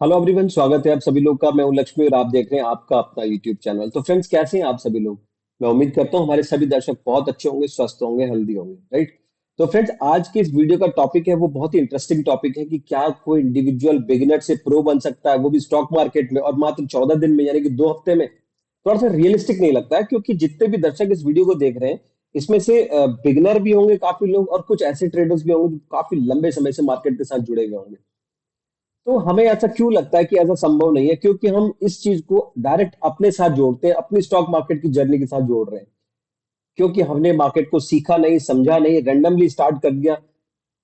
Hello everyone, स्वागत है आप सभी लोग का। मैं हूं लक्ष्मी और आप देख रहे हैं आपका अपना यूट्यूब चैनल। तो फ्रेंड्स, कैसे हैं आप सभी लोग? मैं उम्मीद करता हूं हमारे सभी दर्शक बहुत अच्छे होंगे, स्वस्थ होंगे, हेल्दी होंगे, राइट। तो फ्रेंड्स, आज के इस वीडियो का टॉपिक है, वो बहुत ही इंटरेस्टिंग टॉपिक है कि क्या कोई इंडिविजुअल बिगिनर से प्रो बन सकता है, वो भी स्टॉक मार्केट में, और मात्र 14 दिन में, यानी कि 2 हफ्ते में। थोड़ा सा रियलिस्टिक नहीं लगता है, क्योंकि जितने भी दर्शक इस वीडियो को देख रहे हैं, इसमें से बिगिनर भी होंगे काफी लोग, और कुछ ऐसे ट्रेडर्स भी होंगे जो काफी लंबे समय से मार्केट के साथ जुड़े हुए होंगे। तो हमें ऐसा क्यों लगता है कि ऐसा संभव नहीं है? क्योंकि हम इस चीज को डायरेक्ट अपने साथ जोड़ते हैं, अपनी स्टॉक मार्केट की जर्नी के साथ जोड़ रहे हैं। क्योंकि हमने मार्केट को सीखा नहीं, समझा नहीं, रैंडमली स्टार्ट कर दिया।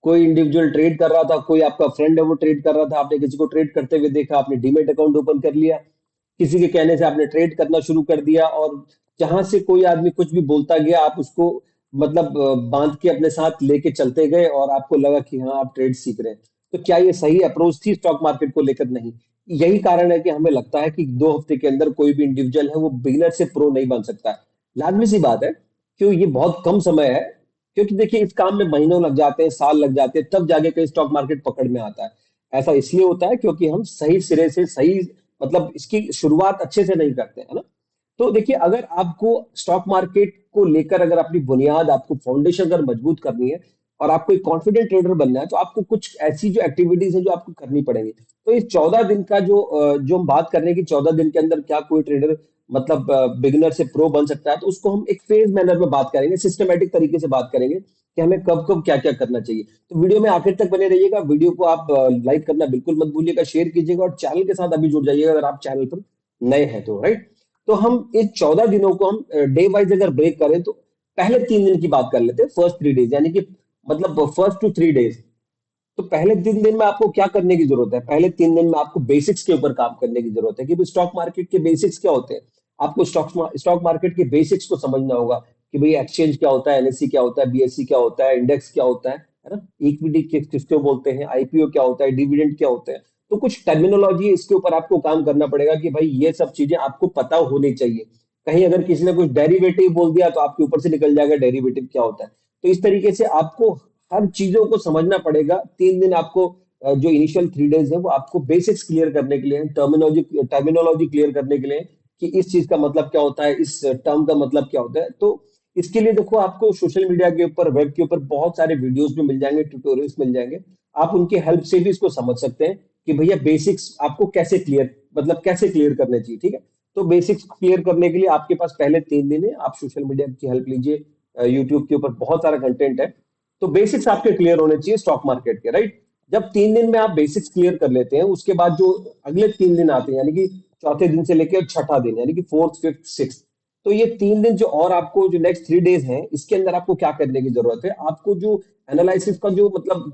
कोई इंडिविजुअल ट्रेड कर रहा था, कोई आपका फ्रेंड है वो ट्रेड कर रहा था, आपने किसी को ट्रेड करते हुए देखा, आपने डीमेट अकाउंट ओपन कर लिया, किसी के कहने से आपने ट्रेड करना शुरू कर दिया, और जहां से कोई आदमी कुछ भी बोलता गया, आप उसको मतलब बांध के अपने साथ लेके चलते गए, और आपको लगा कि हाँ, आप ट्रेड सीख रहे हैं। तो क्या ये सही अप्रोच थी स्टॉक मार्केट को लेकर? नहीं। यही कारण है कि हमें लगता है कि 2 हफ्ते के अंदर कोई भी इंडिविजुअल है वो बिगिनर से प्रो नहीं बन सकता है। लाजमी सी बात है, क्यों ये बहुत कम समय है। क्योंकि देखिए, इस काम में महीनों लग जाते हैं, साल लग जाते हैं, तब जाके कहीं स्टॉक मार्केट पकड़ में आता है। ऐसा इसलिए होता है क्योंकि हम सही सिरे से, सही मतलब इसकी शुरुआत अच्छे से नहीं करते, है ना। तो देखिए, अगर आपको स्टॉक मार्केट को लेकर, अगर अपनी बुनियाद, आपको फाउंडेशन अगर मजबूत करनी है, और आपको एक कॉन्फिडेंट ट्रेडर बनना है, तो आपको कुछ ऐसी जो एक्टिविटीज है जो आपको करनी पड़ेंगी। तो इस 14 दिन का जो हम बात कर रहे हैं कि 14 दिन के अंदर क्या कोई ट्रेडर मतलब बिगिनर से प्रो बन सकता है, तो उसको हम एक फेज मैनर में बात करेंगे, सिस्टमेटिक तरीके से बात करेंगे कि हमें कब कब क्या क्या करना चाहिए। तो वीडियो में आखिर तक बने रहिएगा। वीडियो को आप लाइक करना बिल्कुल मत भूलिएगा, शेयर कीजिएगा, और चैनल के साथ अभी जुड़ जाइएगा अगर आप चैनल पर नए हैं तो, राइट। तो हम इन 14 दिनों को हम डे वाइज अगर ब्रेक करें, तो पहले 3 दिन की बात कर लेते हैं, फर्स्ट 3 डेज, यानी कि मतलब फर्स्ट टू 3 डेज। तो पहले 3 दिन में आपको क्या करने की जरूरत है? पहले 3 दिन में आपको बेसिक्स के ऊपर काम करने की जरूरत है कि भाई स्टॉक मार्केट के बेसिक्स क्या होते हैं। आपको स्टॉक मार्केट के बेसिक्स को समझना होगा कि भाई एक्सचेंज क्या होता है, एनएससी क्या होता है, बीएससी क्या होता है, इंडेक्स क्या होता है ना, इक्विटी किसको बोलते हैं, आईपीओ क्या होता है, डिविडेंड क्या होते हैं। तो कुछ टर्मिनोलॉजी इसके ऊपर आपको काम करना पड़ेगा कि भाई ये सब चीजें आपको पता होनी चाहिए। कहीं अगर किसी ने कुछ डेरिवेटिव बोल दिया तो आपके ऊपर से निकल जाएगा डेरिवेटिव क्या होता है। तो इस तरीके से आपको हर चीजों को समझना पड़ेगा। 3 दिन आपको जो इनिशियल 3 डेज है वो आपको बेसिक्स क्लियर करने के लिए, टर्मिनोलॉजी क्लियर करने के लिए कि इस चीज का मतलब क्या होता है, इस टर्म का मतलब क्या होता है। तो इसके लिए देखो, आपको सोशल मीडिया के ऊपर, वेब के ऊपर बहुत सारे वीडियोस भी मिल जाएंगे, ट्यूटोरियल्स मिल जाएंगे। आप उनकी हेल्प से भी इसको समझ सकते हैं कि भैया बेसिक्स आपको कैसे क्लियर, मतलब कैसे क्लियर करने चाहिए, ठीक है। तो बेसिक्स क्लियर करने के लिए आपके पास पहले 3 दिन है, आप सोशल मीडिया की हेल्प लीजिए। यूट्यूब के ऊपर बहुत सारा कंटेंट है। तो बेसिक्स आपके क्लियर होने चाहिए स्टॉक मार्केट के, राइट। जब 3 दिन में आप बेसिक्स क्लियर कर लेते हैं, उसके बाद जो अगले 3 दिन आते हैं, यानी कि चौथे दिन से लेकर छठा दिन, यानी कि फोर्थ, फिफ्थ, सिक्स। तो ये 3 दिन जो, और आपको जो नेक्स्ट 3 डेज हैं, इसके अंदर आपको क्या करने की जरूरत है? आपको जो एनालिसिस का जो मतलब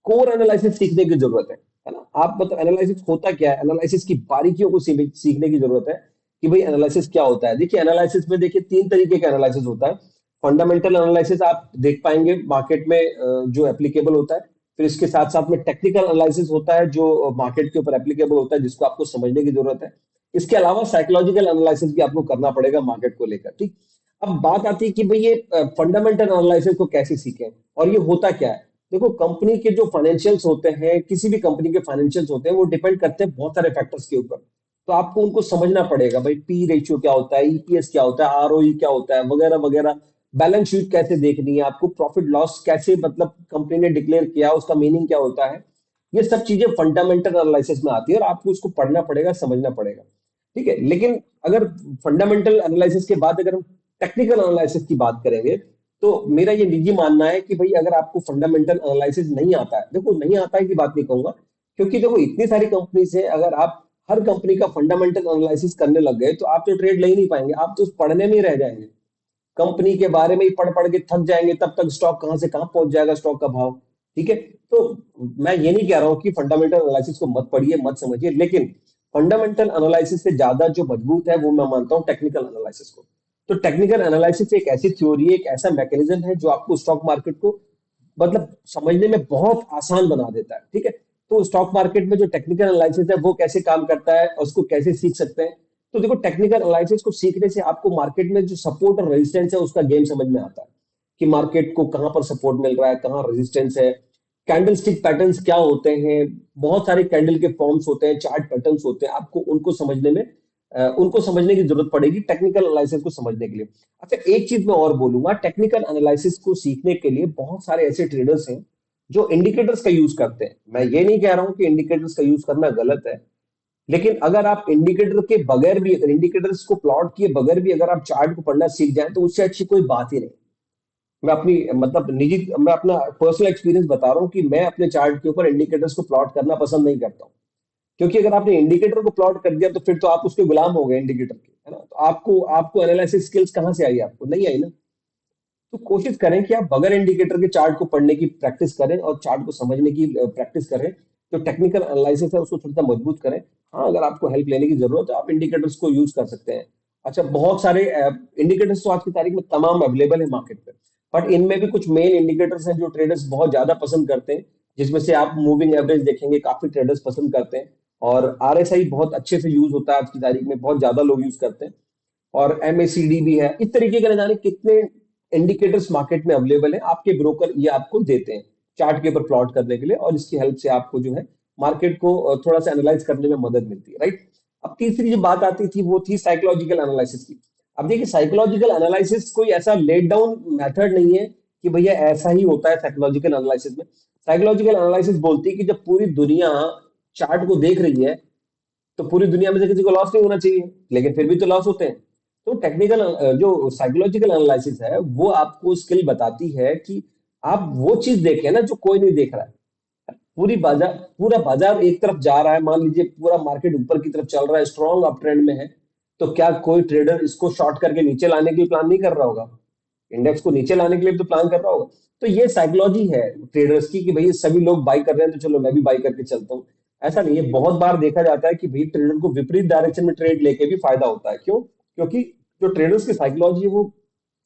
कोर एनालिसिस सीखने की जरूरत है ना। आप मतलब एनालिसिस होता क्या है, एनालिसिस की बारीकियों को सीखने की जरूरत है कि भाई एनालिसिस क्या होता है। देखिए, एनालिसिस में देखिए 3 तरीके का एनालिसिस होता है। फंडामेंटल एनालिसिस आप देख पाएंगे मार्केट में जो एप्लीकेबल होता है। फिर इसके साथ साथ में टेक्निकल एनालिसिस होता है जो मार्केट के ऊपर एप्लीकेबल होता है, जिसको आपको समझने की जरूरत है। इसके अलावा साइकोलॉजिकल एनालिसिस भी आपको करना पड़ेगा मार्केट को लेकर, ठीक। अब बात आती है कि भाई ये फंडामेंटल एनालिसिस को कैसे सीखें, और ये होता क्या है। देखो, कंपनी के जो फाइनेंशियल्स होते हैं, किसी भी कंपनी के फाइनेंशियल्स होते हैं, वो डिपेंड करते हैं बहुत सारे फैक्टर्स के ऊपर। तो आपको उनको समझना पड़ेगा, भाई पी रेशियो क्या होता है, ईपीएस क्या होता है, आरओई क्या होता है, वगैरह वगैरह। बैलेंस शीट कैसे देखनी है आपको, प्रॉफिट लॉस कैसे मतलब कंपनी ने डिक्लेयर किया, उसका मीनिंग क्या होता है। ये सब चीजें फंडामेंटल एनालिसिस में आती है, और आपको उसको पढ़ना पड़ेगा, समझना पड़ेगा, ठीक है। लेकिन अगर फंडामेंटल एनालिसिस के बाद अगर हम टेक्निकल एनालिसिस की बात करेंगे, तो मेरा ये निजी मानना है कि भाई अगर आपको फंडामेंटल एनालिसिस नहीं आता है, देखो नहीं आता है की बात नहीं कहूंगा, क्योंकि देखो इतनी सारी कंपनी है, अगर आप हर कंपनी का फंडामेंटल एनालिसिस करने लग गए, तो आप तो ट्रेड ले ही नहीं पाएंगे, आप तो उस पढ़ने में ही रह जाएंगे। कंपनी के बारे में ही पढ़ पढ़ के थक जाएंगे, तब तक स्टॉक कहां से कहां पहुंच जाएगा, स्टॉक का भाव, ठीक है। तो मैं ये नहीं कह रहा हूं कि फंडामेंटल एनालिसिस को मत पढ़िए, मत समझिए, लेकिन फंडामेंटल एनालिसिस से ज्यादा जो मजबूत है, वो मैं मानता हूं टेक्निकल एनालिसिस को। तो टेक्निकल एनालिसिस एक ऐसी थ्योरी है, एक ऐसा मैकेनिज्म है जो आपको स्टॉक मार्केट को मतलब समझने में बहुत आसान बना देता है, ठीक है। तो स्टॉक मार्केट में जो टेक्निकल एनालिसिस है वो कैसे काम करता है, और उसको कैसे सीख सकते हैं। तो देखो, टेक्निकल एनालिसिस को सीखने से आपको मार्केट में जो सपोर्ट और रेजिस्टेंस है उसका गेम समझ में आता है कि मार्केट को कहां पर सपोर्ट मिल रहा है, कहां रेजिस्टेंस है। कैंडल स्टिक पैटर्न्स क्या होते हैं, बहुत सारे कैंडल के फॉर्म्स होते हैं, चार्ट पैटर्न्स होते हैं, आपको उनको समझने की जरूरत पड़ेगी टेक्निकल एनालिसिस को समझने के लिए। अच्छा, एक चीज मैं और बोलूंगा, टेक्निकल एनालिसिस को सीखने के लिए बहुत सारे ऐसे ट्रेडर्स हैं जो इंडिकेटर्स का यूज करते हैं। मैं ये नहीं कह रहा हूं कि इंडिकेटर्स का यूज करना गलत है, लेकिन अगर आप इंडिकेटर के बगैर भी, अगर इंडिकेटर्स को प्लॉट किए बगैर भी अगर आप चार्ट को पढ़ना सीख जाएं तो उससे अच्छी कोई बात ही नहीं। मैं अपना पर्सनल एक्सपीरियंस बता रहा हूँ कि मैं अपने चार्ट के ऊपर इंडिकेटर्स को प्लॉट करना पसंद नहीं करता हूँ। क्योंकि अगर आपने इंडिकेटर को प्लॉट कर दिया तो फिर तो आप उसके गुलाम हो गए इंडिकेटर के, है ना? तो आपको आपको एनालिसिस स्किल्स कहाँ से आई? आपको नहीं आई ना। तो कोशिश करें कि आप बगैर इंडिकेटर के चार्ट को पढ़ने की प्रैक्टिस करें और चार्ट को समझने की प्रैक्टिस करें। जो टेक्निकल एनालिसिस है उसको थोड़ा सा मजबूत करें। हाँ, अगर आपको हेल्प लेने की जरूरत है आप इंडिकेटर्स को यूज कर सकते हैं। अच्छा, बहुत सारे इंडिकेटर्स तो आज की तारीख में तमाम अवेलेबल है मार्केट पे, बट इनमें भी कुछ मेन इंडिकेटर्स हैं जो ट्रेडर्स बहुत ज्यादा पसंद करते हैं, जिसमें से आप मूविंग एवरेज देखेंगे, काफी ट्रेडर्स पसंद करते हैं। और आरएसआई बहुत अच्छे से यूज होता है आज की तारीख में, बहुत ज्यादा लोग यूज करते हैं। और एमएसीडी भी है। इस तरीके के न जाने कितने इंडिकेटर्स मार्केट में अवेलेबल है, आपके ब्रोकर ये आपको देते हैं चार्ट के ऊपर प्लॉट करने के लिए, और इसकी हेल्प से आपको जो है मार्केट को थोड़ा सा एनालाइज करने में मदद मिलती है, राइट? अब तीसरी जो बात आती थी वो थी साइकोलॉजिकल एनालिसिस की। अब देखिए, साइकोलॉजिकल एनालिसिस कोई ऐसा लेट डाउन मेथड नहीं है कि भैया ऐसा ही होता है साइकोलॉजिकल एनालिसिस में। साइकोलॉजिकल एनालिसिस बोलती है कि जब पूरी दुनिया चार्ट को देख रही है तो पूरी दुनिया में से किसी को लॉस नहीं होना चाहिए, लेकिन फिर भी तो लॉस होते हैं। तो टेक्निकल जो साइकोलॉजिकल एनालिसिस है वो आपको स्किल बताती है कि आप वो चीज देखें ना जो कोई नहीं देख रहा है। पूरा बाजार एक तरफ जा रहा है, मान लीजिए पूरा मार्केट ऊपर की तरफ चल रहा है, स्ट्रॉन्ग अप ट्रेंड में है, तो क्या कोई ट्रेडर इसको शॉर्ट करके नीचे लाने के लिए प्लान नहीं कर रहा होगा? इंडेक्स को नीचे लाने के लिए भी तो प्लान कर रहा होगा। तो ये साइकोलॉजी है ट्रेडर्स की कि भाई सभी लोग बाई कर रहे हैं तो चलो मैं भी बाई करके चलता हूँ। ऐसा नहीं है, बहुत बार देखा जाता है कि भाई ट्रेडर को विपरीत डायरेक्शन में ट्रेड लेके भी फायदा होता है। क्यों? क्योंकि जो ट्रेडर्स की साइकोलॉजी है वो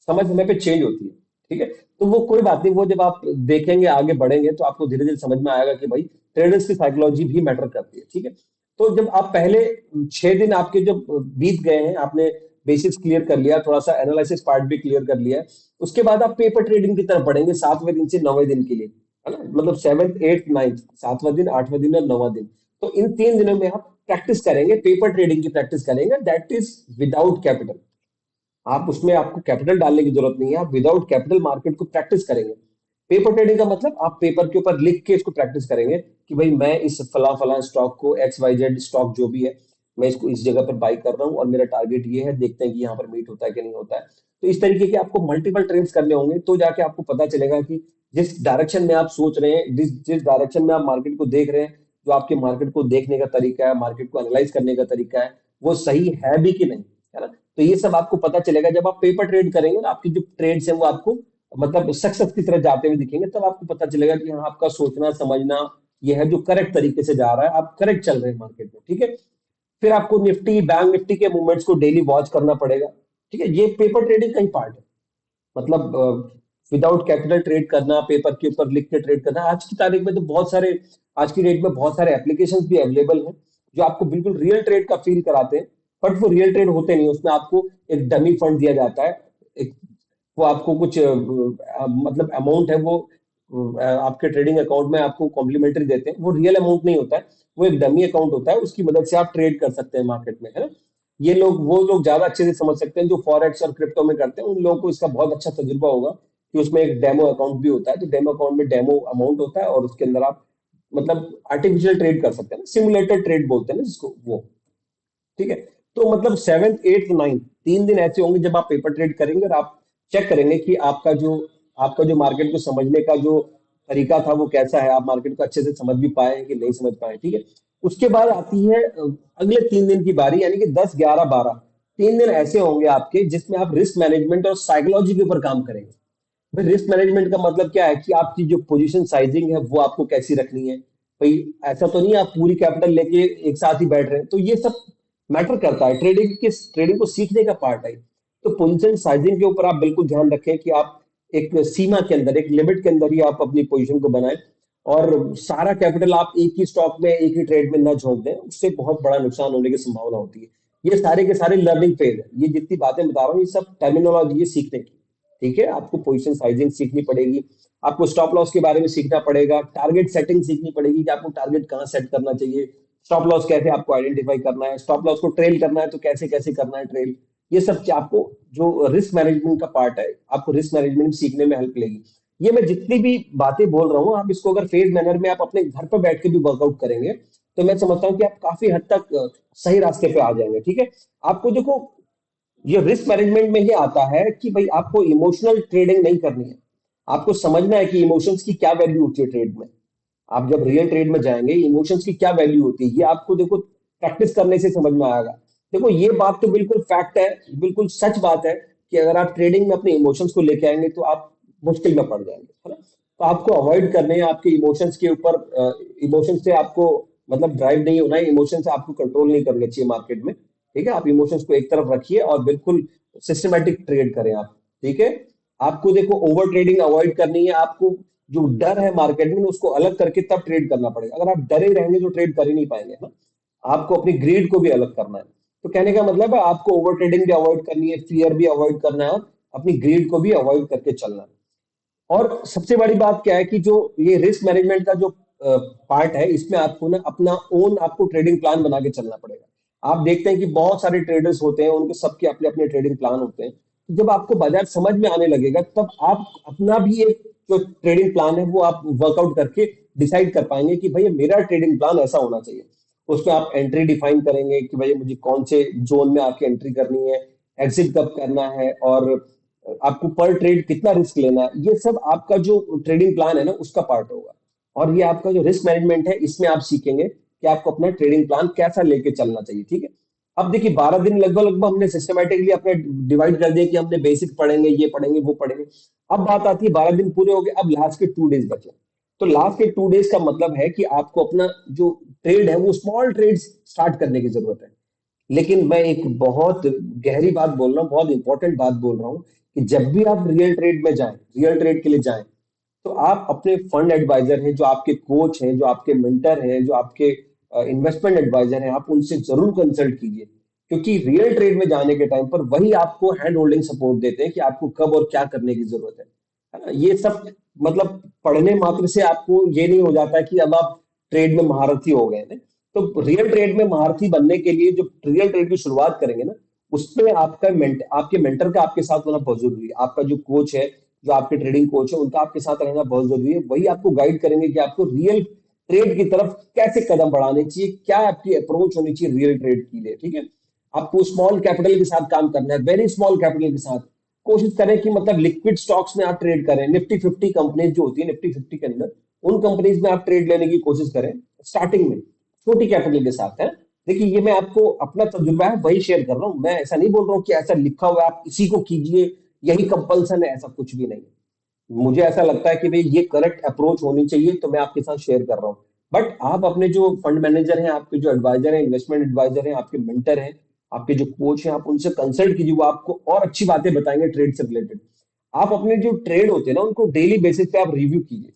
समय समय पे चेंज होती है। ठीक है, तो वो कोई बात नहीं, वो जब आप देखेंगे आगे बढ़ेंगे तो आपको धीरे धीरे समझ में आएगा कि भाई ट्रेडर्स की साइकोलॉजी भी मैटर करती है। ठीक है, तो जब आप पहले 6 दिन आपके जब बीत गए हैं, आपने बेसिक्स क्लियर कर लिया, थोड़ा सा एनालिसिस पार्ट भी क्लियर कर लिया है, उसके बाद आप पेपर ट्रेडिंग की तरफ बढ़ेंगे 7वें दिन से 9वें दिन के लिए, है ना? मतलब 7th 8th 9th, 7वां दिन 8वां दिन और 9वां दिन। तो इन 3 दिनों में आप प्रैक्टिस करेंगे, पेपर ट्रेडिंग की प्रैक्टिस करेंगे, दैट इज विदाउट कैपिटल। आप उसमें आपको कैपिटल डालने की जरूरत नहीं है, आप विदाउट कैपिटल मार्केट को प्रैक्टिस करेंगे। पेपर ट्रेडिंग का मतलब आप पेपर के ऊपर लिख के इसको प्रैक्टिस करेंगे कि भाई मैं इस फला फला स्टॉक को, एक्स वाई जेड स्टॉक जो भी है, मैं इसको इस जगह पर बाई कर रहा हूँ और मेरा टारगेट ये है, देखते हैं कि यहाँ पर मीट होता है कि नहीं होता है। तो इस तरीके के आपको मल्टीपल ट्रेड्स करने होंगे, तो जाके आपको पता चलेगा कि जिस डायरेक्शन में आप सोच रहे हैं, जिस जिस डायरेक्शन में आप मार्केट को देख रहे हैं, जो आपके मार्केट को देखने का तरीका है, मार्केट को एनालाइज करने का तरीका है, वो सही है भी कि नहीं, है ना? तो ये सब आपको पता चलेगा जब आप पेपर ट्रेड करेंगे ना, आपकी जो ट्रेड्स है वो आपको मतलब सक्सेस की तरफ जाते हुए दिखेंगे, तब आपको पता चलेगा कि हाँ, आपका सोचना समझना ये है जो करेक्ट तरीके से जा रहा है, आप करेक्ट चल रहे हैं मार्केट में। ठीक है, फिर आपको निफ्टी बैंक निफ्टी के मूवमेंट्स को डेली वॉच करना पड़ेगा। ठीक है, ये पेपर ट्रेडिंग का ही पार्ट है। मतलब विदाउट कैपिटल ट्रेड करना, पेपर के ऊपर लिख के ट्रेड करना। आज की तारीख में तो बहुत सारे, आज की डेट में बहुत सारे एप्लीकेशंस भी अवेलेबल हैं जो आपको बिल्कुल रियल ट्रेड का फील कराते हैं, बट वो रियल ट्रेड होते नहीं, उसमें आपको एक डमी फंड दिया जाता है। एक वो आपको कुछ मतलब अमाउंट है वो आपके ट्रेडिंग अकाउंट में आपको कॉम्प्लीमेंट्री देते हैं, वो रियल अमाउंट नहीं होता है, वो एक डमी अकाउंट होता है, उसकी मदद से आप ट्रेड कर सकते हैं मार्केट में, है ना? ये लोग, वो लोग ज्यादा अच्छे से समझ सकते हैं जो फॉरेक्स और क्रिप्टो में करते हैं, उन लोगों को इसका बहुत अच्छा तजुर्बा होगा कि उसमें एक डेमो अकाउंट भी होता है। तो डेमो अकाउंट में डेमो अमाउंट होता है और उसके अंदर आप मतलब आर्टिफिशियल ट्रेड कर सकते हैं, सिमुलेटेड ट्रेड बोलते हैं ना जिसको, वो। ठीक है, तो मतलब 7th 8th 9th 3 दिन ऐसे होंगे जब आप पेपर ट्रेड करेंगे और आप चेक करेंगे कि आपका जो मार्केट को समझने का जो तरीका था वो कैसा है, आप मार्केट को अच्छे से समझ भी पाए कि नहीं समझ पाए। ठीक है, उसके बाद आती है अगले 3 दिन की बारी, यानी कि 10 11 12। 3 दिन ऐसे होंगे आपके जिसमें आप रिस्क मैनेजमेंट और साइकोलॉजी के ऊपर काम करेंगे। भाई रिस्क मैनेजमेंट का मतलब क्या है कि आपकी जो पोजीशन साइजिंग है वो आपको कैसी रखनी है। भाई ऐसा तो नहीं है आप पूरी कैपिटल लेके एक साथ ही बैठ रहे हैं, तो ये सब मैटर करता है, ट्रेडिंग को सीखने का पार्ट है। तो पोजीशन साइजिंग के ऊपर आप बिल्कुल ध्यान रखें कि आप एक सीमा के अंदर, एक लिमिट के अंदर ही आप अपनी पोजीशन को बनाएं, और सारा कैपिटल आप एक ही स्टॉक में, एक ही ट्रेड में न झोंक दें, उससे बहुत बड़ा नुकसान होने की संभावना होती है। ये सारे के सारे लर्निंग फेज है, ये जितनी बातें बता रहा हूँ ये सब टर्मिनोलॉजी है सीखने की। ठीक है, आपको पोजीशन साइजिंग सीखनी पड़ेगी, आपको स्टॉप लॉस के बारे में सीखना पड़ेगा, टारगेट सेटिंग सीखनी पड़ेगी कि आपको टारगेट कहाँ सेट करना चाहिए, स्टॉप लॉस कैसे आपको आइडेंटिफाई करना है, स्टॉप लॉस को ट्रेल करना है तो कैसे कैसे करना है ट्रेल। ये सब आपको जो रिस्क मैनेजमेंट का पार्ट है, आपको रिस्क मैनेजमेंट सीखने में हेल्प मिलेगी। ये मैं जितनी भी बातें बोल रहा हूँ, आप इसको अगर फेज मैनर में आप अपने घर पर बैठ के भी वर्कआउट करेंगे, तो मैं समझता हूँ कि आप काफी हद तक सही रास्ते पे आ जाएंगे। ठीक है, आपको देखो, ये रिस्क मैनेजमेंट में ही आता है कि भाई आपको इमोशनल ट्रेडिंग नहीं करनी है। आपको समझना है कि इमोशंस की क्या वैल्यू होती है ट्रेड में। आप जब रियल ट्रेड में जाएंगे, इमोशंस की क्या वैल्यू होती है, ये आपको देखो प्रैक्टिस करने से समझ में आएगा। देखो, ये बात तो बिल्कुल फैक्ट है, बिल्कुल सच बात है कि अगर आप ट्रेडिंग में अपने इमोशंस को लेके आएंगे तो आप मुश्किल में पड़ जाएंगे, है ना। तो आपको अवॉइड करने हैं आपके इमोशंस के ऊपर। इमोशंस से आपको मतलब ड्राइव नहीं होना है, इमोशन से आपको कंट्रोल नहीं करना चाहिए मार्केट में। ठीक है, आप इमोशंस को एक तरफ रखिए और बिल्कुल सिस्टमेटिक ट्रेड करें आप। ठीक है, आपको देखो ओवर ट्रेडिंग अवॉइड करनी है। आपको जो डर है मार्केट में उसको अलग करके तब ट्रेड करना पड़ेगा। अगर आप डरे रहेंगे तो ट्रेड कर ही नहीं पाएंगे ना। आपको अपनी ग्रीड को भी अलग करना है। तो कहने का मतलब है आपको ओवर ट्रेडिंग भी अवॉइड करनी है, फियर भी अवॉइड करना है, और अपनी ग्रीड को भी अवॉइड करके चलना है। और सबसे बड़ी बात क्या है कि जो ये रिस्क मैनेजमेंट का जो पार्ट है, इसमें आपको ना अपना ओन आपको ट्रेडिंग प्लान बना के चलना पड़ेगा। आप देखते हैं कि बहुत सारे ट्रेडर्स होते हैं, उनके सबके अपने अपने ट्रेडिंग प्लान होते हैं। तो जब आपको बाजार समझ में आने लगेगा, तब आप अपना भी एक जो ट्रेडिंग प्लान है वो आप वर्कआउट करके डिसाइड कर पाएंगे कि भाई मेरा ट्रेडिंग प्लान ऐसा होना चाहिए। उसमें आप एंट्री डिफाइन करेंगे कि भाई मुझे कौन से जोन में आके एंट्री करनी है, एग्जिट कब करना है, और आपको पर ट्रेड कितना रिस्क लेना है। ये सब आपका जो ट्रेडिंग प्लान है ना उसका पार्ट होगा। और ये आपका जो रिस्क मैनेजमेंट है, इसमें आप सीखेंगे कि आपको अपना ट्रेडिंग प्लान कैसा लेके चलना चाहिए। ठीक है, अब देखिए 12 दिन लगभग लगभग हमने सिस्टमेटिकली अपने डिवाइड कर दिया कि हमने बेसिक पढ़ेंगे, ये पढ़ेंगे, वो पढ़ेंगे। अब बात आती है 12 दिन पूरे हो गए, अब लास्ट के 2 डेज बचे। तो लास्ट के 2 डेज का मतलब है कि आपको अपना जो ट्रेड है वो स्मॉल ट्रेड स्टार्ट करने की जरूरत है। लेकिन मैं एक बहुत गहरी बात बोल रहा हूँ, बहुत इंपॉर्टेंट बात बोल रहा हूँ कि जब भी आप रियल ट्रेड में जाएं, रियल ट्रेड के लिए जाएं, तो आप अपने फंड एडवाइजर हैं, जो आपके कोच हैं, जो आपके मेंटर हैं, जो आपके इन्वेस्टमेंट एडवाइजर हैं, आप उनसे जरूर कंसल्ट कीजिए। क्योंकि रियल ट्रेड में जाने के टाइम पर वही आपको हैंड होल्डिंग सपोर्ट देते हैं कि आपको कब और क्या करने की जरूरत है ना। ये सब मतलब पढ़ने मात्र से आपको ये नहीं हो जाता कि अब आप ट्रेड में महारथी हो गए हैं। तो रियल ट्रेड में महारथी बनने के लिए जो रियल ट्रेड की शुरुआत करेंगे ना, उसमें आपके मेंटर का आपके साथ होना बहुत जरूरी है। आपका जो कोच है, जो आपके ट्रेडिंग कोच है, उनका आपके साथ रहना बहुत जरूरी है। वही आपको गाइड करेंगे कि आपको रियल ट्रेड की तरफ कैसे कदम बढ़ाने चाहिए, क्या आपकी अप्रोच होनी चाहिए रियल ट्रेड के लिए। ठीक है, आपको स्मॉल कैपिटल के साथ काम करना है, वेरी स्मॉल कैपिटल के साथ। कोशिश करें कि मतलब लिक्विड स्टॉक्स में आप ट्रेड करें। निफ्टी 50 कंपनीज जो होती है, निफ्टी 50 के अंदर उन कंपनीज में आप ट्रेड लेने की कोशिश करें स्टार्टिंग में, छोटी कैपिटल के साथ है। देखिए, ये मैं आपको अपना तजुर्बा है वही शेयर कर रहा हूँ। मैं ऐसा नहीं बोल रहा हूँ कि ऐसा लिखा हुआ है आप इसी को कीजिए, यही कंपल्सन है, ऐसा कुछ भी नहीं है। मुझे ऐसा लगता है कि भाई ये करेक्ट अप्रोच होनी चाहिए, तो मैं आपके साथ शेयर कर रहा हूँ। बट आप अपने जो फंड मैनेजर हैं, आपके जो एडवाइजर हैं, इन्वेस्टमेंट एडवाइजर हैं, आपके मेंटर हैं, आपके जो कोच हैं, आप उनसे कंसल्ट कीजिए। वो आपको और अच्छी बातें बताएंगे ट्रेड से रिलेटेड। आप अपने जो ट्रेड होते हैं ना, उनको डेली बेसिस पे आप रिव्यू कीजिए।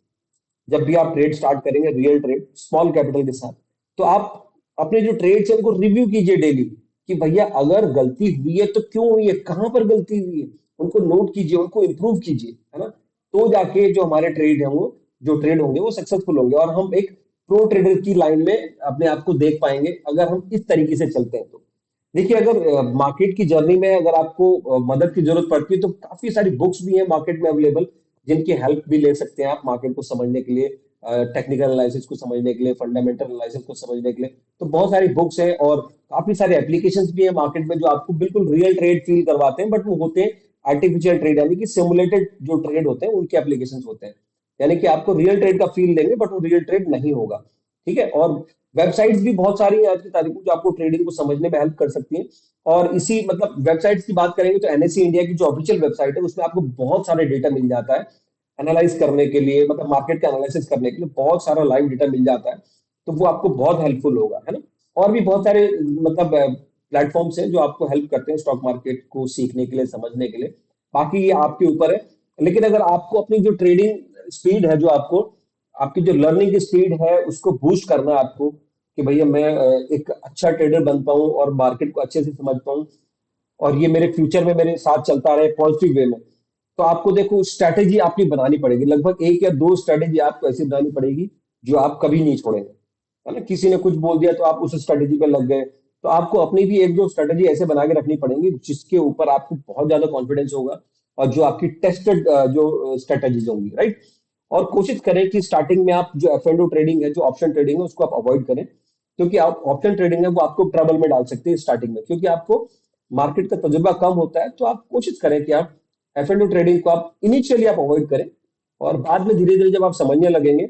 जब भी आप ट्रेड स्टार्ट करेंगे रियल ट्रेड स्मॉल कैपिटल के साथ, तो आप अपने जो ट्रेड्स है उनको रिव्यू कीजिए डेली कि भैया अगर गलती हुई है तो क्यों हुई है, कहां पर गलती हुई है, उनको नोट कीजिए, उनको इंप्रूव कीजिए, है ना। तो जाके जो हमारे ट्रेड है वो जो ट्रेड होंगे वो सक्सेसफुल होंगे, और हम एक प्रो ट्रेडर की लाइन में अपने आप को देख पाएंगे अगर हम इस तरीके से चलते हैं तो। देखिए, अगर मार्केट की जर्नी में अगर आपको मदद की जरूरत पड़ती है, तो काफी सारी बुक्स भी हैं मार्केट में अवेलेबल, जिनकी हेल्प भी ले सकते हैं आप मार्केट को समझने के लिए, टेक्निकल एनालिसिस को समझने के लिए, फंडामेंटल एनालिसिस को समझने के लिए। तो बहुत सारी बुक्स हैं और काफी सारे एप्लीकेशंस भी हैं मार्केट में, जो आपको बिल्कुल रियल ट्रेड फील करवाते हैं। बट वो होते हैं आर्टिफिशियल ट्रेड, यानी कि सिमुलेटेड जो ट्रेड होते हैं उनके एप्लीकेशंस होते हैं। यानी कि आपको रियल ट्रेड का फील देंगे, बट वो रियल ट्रेड नहीं होगा। ठीक है, और वेबसाइट्स भी बहुत सारी हैं आज की तारीख में, जो आपको ट्रेडिंग को समझने में हेल्प कर सकती हैं। और इसी मतलब वेबसाइट्स की बात करेंगे तो एनएससी इंडिया की जो ऑफिशियल वेबसाइट है, उसमें आपको बहुत सारे डेटा मिल जाता है एनालाइज करने के लिए, मतलब मार्केट का एनालिसिस करने के लिए बहुत सारा लाइव डेटा मिल जाता है। तो वो आपको बहुत हेल्पफुल होगा, है ना। और भी बहुत सारे मतलब प्लेटफॉर्म्स हैं जो आपको हेल्प करते हैं स्टॉक मार्केट को सीखने के लिए, समझने के लिए। बाकी ये आपके ऊपर है। लेकिन अगर आपको अपनी जो ट्रेडिंग स्पीड है, जो आपको आपकी जो लर्निंग की स्पीड है उसको बूस्ट करना है आपको, कि भैया मैं एक अच्छा ट्रेडर बन पाऊं और मार्केट को अच्छे से समझ पाऊं, और ये मेरे फ्यूचर में मेरे साथ चलता रहे पॉजिटिव वे में, तो आपको देखो स्ट्रैटेजी आपकी बनानी पड़ेगी, लगभग एक या दो स्ट्रैटेजी आपको ऐसी बनानी पड़ेगी जो आप कभी नहीं छोड़ेंगे, है ना। किसी ने कुछ बोल दिया तो आप उस स्ट्रैटेजी पे लग गए, तो आपको अपनी भी एक दो स्ट्रैटेजी ऐसे बना के रखनी पड़ेंगी जिसके ऊपर आपको बहुत ज्यादा कॉन्फिडेंस होगा, और जो आपकी टेस्टेड जो स्ट्रैटेजीज होंगी, राइट। और कोशिश करें कि स्टार्टिंग में आप जो एफ एंड ट्रेडिंग है, जो ऑप्शन ट्रेडिंग है, उसको आप अवॉइड करें, क्योंकि आप ऑप्शन ट्रेडिंग है वो आपको ट्रबल में डाल सकते हैं स्टार्टिंग में, क्योंकि आपको मार्केट का तजुर्बा कम होता है। तो आप कोशिश करें कि आप एफ एंड ट्रेडिंग को आप इनिशियली आप अवॉइड करें, और बाद में धीरे धीरे जब आप समझने लगेंगे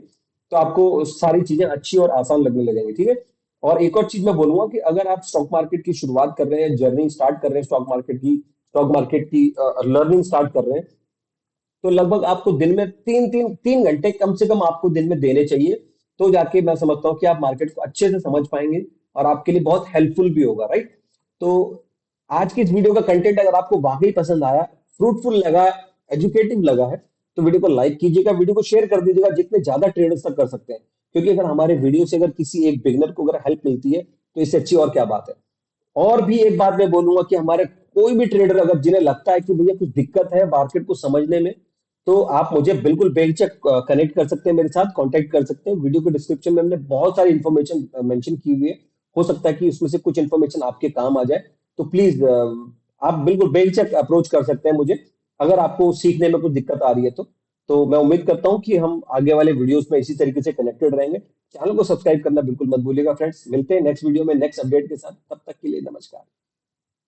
तो आपको सारी चीजें अच्छी और आसान लगने लगेंगी, ठीक है। और एक और चीज मैं बोलूंगा कि अगर आप स्टॉक मार्केट की शुरुआत कर रहे हैं, जर्नी स्टार्ट कर रहे हैं स्टॉक मार्केट की लर्निंग स्टार्ट कर रहे हैं, तो लगभग आपको दिन में 3 घंटे कम से कम आपको दिन में देने चाहिए। तो जाके मैं समझता हूँ कि आप मार्केट को अच्छे से समझ पाएंगे, और आपके लिए बहुत हेल्पफुल भी होगा, राइट। तो आज की इस वीडियो का कंटेंट अगर आपको वाकई पसंद आया, फ्रूटफुल लगा, एजुकेटिव लगा है, तो वीडियो को लाइक कीजिएगा, वीडियो को शेयर कर दीजिएगा जितने ज्यादा ट्रेडर्स तक कर सकते हैं। क्योंकि अगर हमारे वीडियो से अगर किसी एक बिगनर को अगर हेल्प मिलती है, तो इससे अच्छी और क्या बात है। और भी एक बात मैं बोलूंगा कि हमारे कोई भी ट्रेडर अगर जिन्हें लगता है कि भैया कुछ दिक्कत है मार्केट को समझने में, तो आप मुझे बिल्कुल बेझिझक कनेक्ट कर सकते हैं, मेरे साथ कांटेक्ट कर सकते हैं। वीडियो के डिस्क्रिप्शन में हमने बहुत सारी इंफॉर्मेशन मेंशन की हुई है, हो सकता है कि उसमें से कुछ इंफॉर्मेशन आपके काम आ जाए। तो प्लीज आप बिल्कुल बेझिझक अप्रोच कर सकते हैं मुझे, अगर आपको सीखने में कुछ दिक्कत आ रही है तो मैं उम्मीद करता हूं कि हम आगे वाले वीडियोस में इसी तरीके से कनेक्टेड रहेंगे। चैनल को सब्सक्राइब करना बिल्कुल मत भूलिएगा फ्रेंड्स, मिलते हैं नेक्स्ट वीडियो में नेक्स्ट अपडेट के साथ, तब तक के लिए नमस्कार।